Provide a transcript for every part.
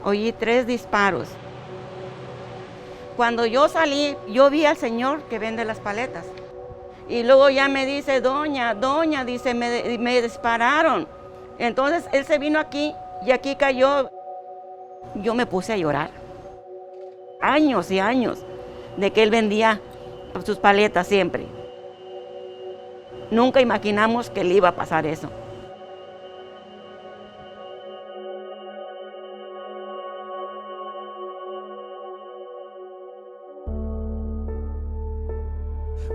Oí 3 disparos. Cuando yo salí, yo vi al señor que vende las paletas. Y luego ya me dice, doña, dice, me dispararon. Entonces él se vino aquí y aquí cayó. Yo me puse a llorar. Años y años de que él vendía sus paletas siempre. Nunca imaginamos que le iba a pasar eso.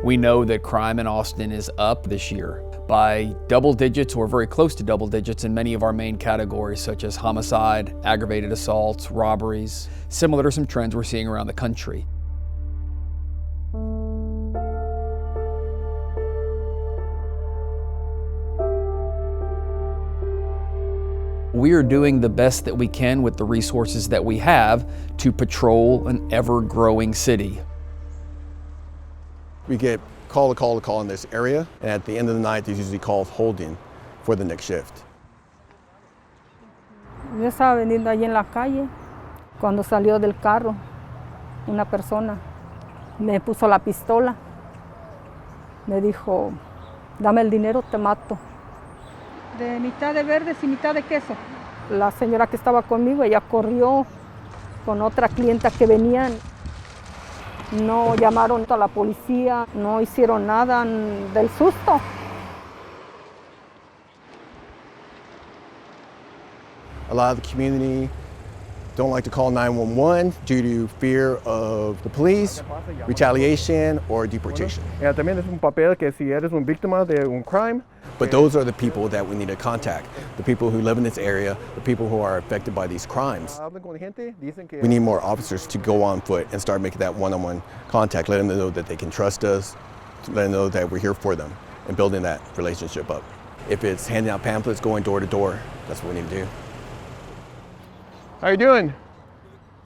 We know that crime in Austin is up this year by double digits or very close to double digits in many of our main categories, such as homicide, aggravated assaults, robberies, similar to some trends we're seeing around the country. We are doing the best that we can with the resources that we have to patrol an ever-growing city. We get call to call in this area, and at the end of the night, there's usually calls holding for the next shift. Yo estaba vendiendo allí en la calle, cuando salió del carro una persona, me puso la pistola, me dijo, dame el dinero, te mato. De mitad de verdes y mitad de queso. La señora que estaba conmigo, ella corrió con otra clienta que venían. No llamaron a la policía, no hicieron nada del susto. A lot of the community don't like to call 911 due to fear of the police, retaliation, or deportation. También es un papel que si eres una víctima de un crime. But those are the people that we need to contact, the people who live in this area, the people who are affected by these crimes. We need more officers to go on foot and start making that one-on-one contact, letting them know that they can trust us, letting them know that we're here for them, and building that relationship up. If it's handing out pamphlets, going door to door, that's what we need to do. How you doing?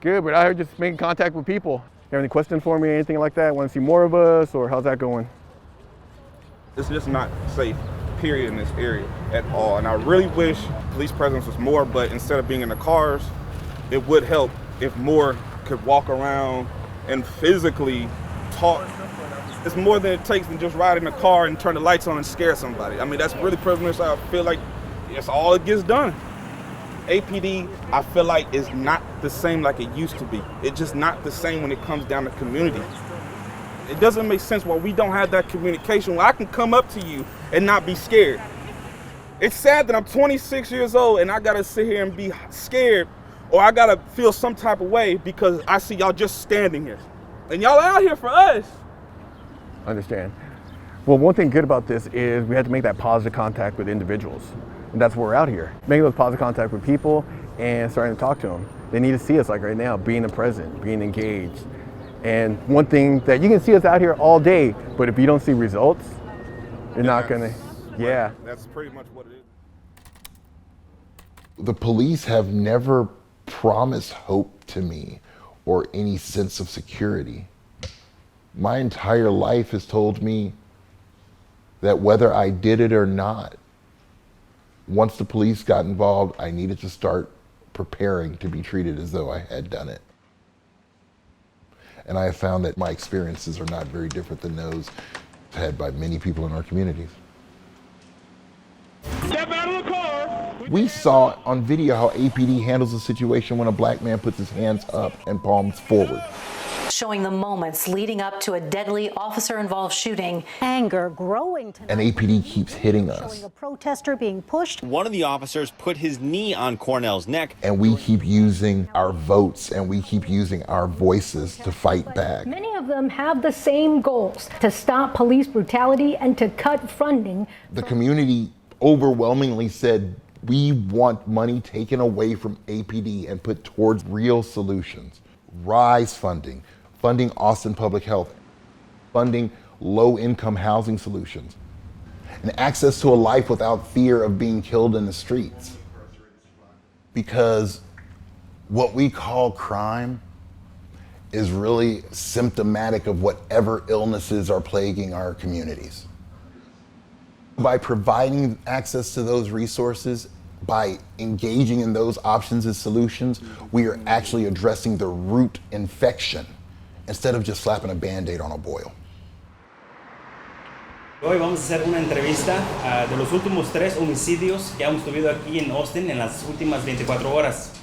Good, but I heard just making contact with people. You have any questions for me, anything like that? Want to see more of us, or how's that going? It's just not safe, period, in this area at all. And I really wish police presence was more, but instead of being in the cars, it would help if more could walk around and physically talk. It's more than it takes than just ride in a car and turn the lights on and scare somebody. I mean, that's really privileged. I feel like it's all it gets done. APD, I feel like, is not the same like it used to be. It's just not the same when it comes down to community. It doesn't make sense why we don't have that communication where I can come up to you and not be scared. It's sad that I'm 26 years old and I gotta sit here and be scared, or I gotta feel some type of way because I see y'all just standing here. And y'all out here for us. Understand. Well, one thing good about this is we had to make that positive contact with individuals. And that's why we're out here, making those positive contact with people and starting to talk to them. They need to see us like right now, being present, being engaged. And one thing that you can see us out here all day, but if you don't see results, you're not gonna, yeah. That's pretty much what it is. The police have never promised hope to me or any sense of security. My entire life has told me that whether I did it or not, once the police got involved, I needed to start preparing to be treated as though I had done it. And I have found that my experiences are not very different than those had by many people in our communities. Step out of the car! We saw on video how APD handles a situation when a black man puts his hands up and palms forward. Showing the moments leading up to a deadly officer-involved shooting. Anger growing tonight. And APD keeps hitting us. Showing a protester being pushed. One of the officers put his knee on Cornell's neck. And we keep using our votes and we keep using our voices to fight back. Many of them have the same goals: to stop police brutality and to cut funding. The community overwhelmingly said, we want money taken away from APD and put towards real solutions. RISE funding, funding Austin Public Health, funding low-income housing solutions, and access to a life without fear of being killed in the streets. Because what we call crime is really symptomatic of whatever illnesses are plaguing our communities. By providing access to those resources, by engaging in those options and solutions, we are actually addressing the root infection instead of just slapping a Band-Aid on a boil. Hoy vamos a hacer una entrevista de los últimos 3 homicidios que hemos tenido aquí en Austin en las últimas 24 horas.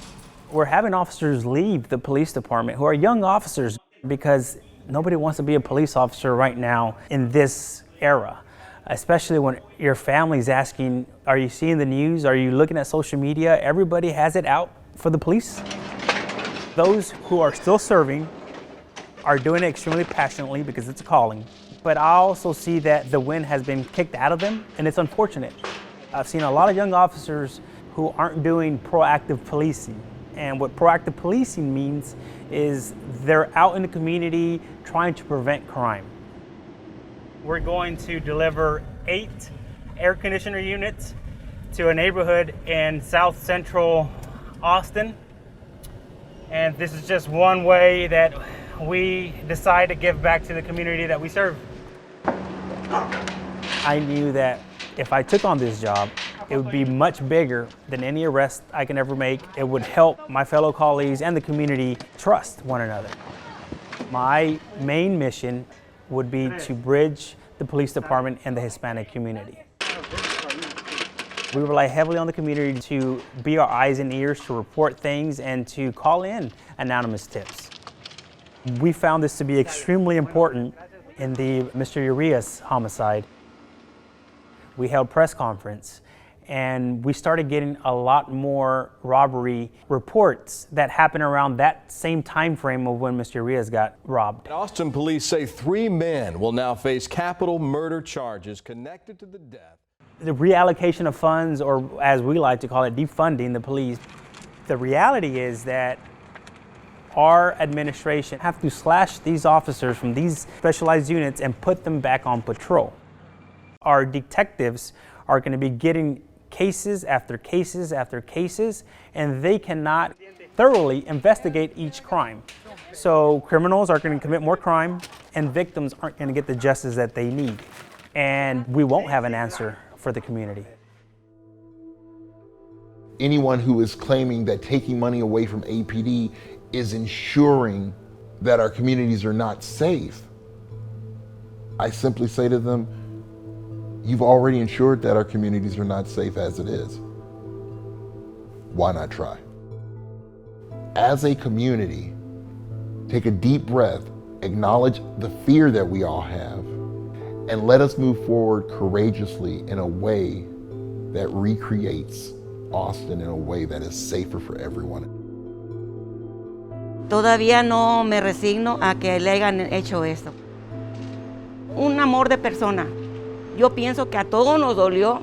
We're having officers leave the police department who are young officers because nobody wants to be a police officer right now in this era, especially when your family's asking, are you seeing the news? Are you looking at social media? Everybody has it out for the police. Those who are still serving are doing it extremely passionately because it's a calling. But I also see that the wind has been kicked out of them, and it's unfortunate. I've seen a lot of young officers who aren't doing proactive policing. And what proactive policing means is they're out in the community trying to prevent crime. We're going to deliver 8 air conditioner units to a neighborhood in South Central Austin. And this is just one way that we decide to give back to the community that we serve. I knew that if I took on this job, it would be much bigger than any arrest I can ever make. It would help my fellow colleagues and the community trust one another. My main mission would be to bridge the police department and the Hispanic community. We rely heavily on the community to be our eyes and ears, to report things, and to call in anonymous tips. We found this to be extremely important in the Mr. Urias homicide. We held press conference and we started getting a lot more robbery reports that happened around that same time frame of when Mr. Urias got robbed. Austin police say 3 men will now face capital murder charges connected to the death. The reallocation of funds, or as we like to call it, defunding the police. The reality is that our administration have to slash these officers from these specialized units and put them back on patrol. Our detectives are going to be getting cases after cases after cases, and they cannot thoroughly investigate each crime. So criminals are going to commit more crime, and victims aren't going to get the justice that they need. And we won't have an answer for the community. Anyone who is claiming that taking money away from APD is ensuring that our communities are not safe, I simply say to them, you've already ensured that our communities are not safe as it is. Why not try? As a community, take a deep breath, acknowledge the fear that we all have, and let us move forward courageously in a way that recreates Austin in a way that is safer for everyone. Todavía no me resigno a que le hayan hecho esto. Un amor de persona. Yo pienso que a todos nos dolió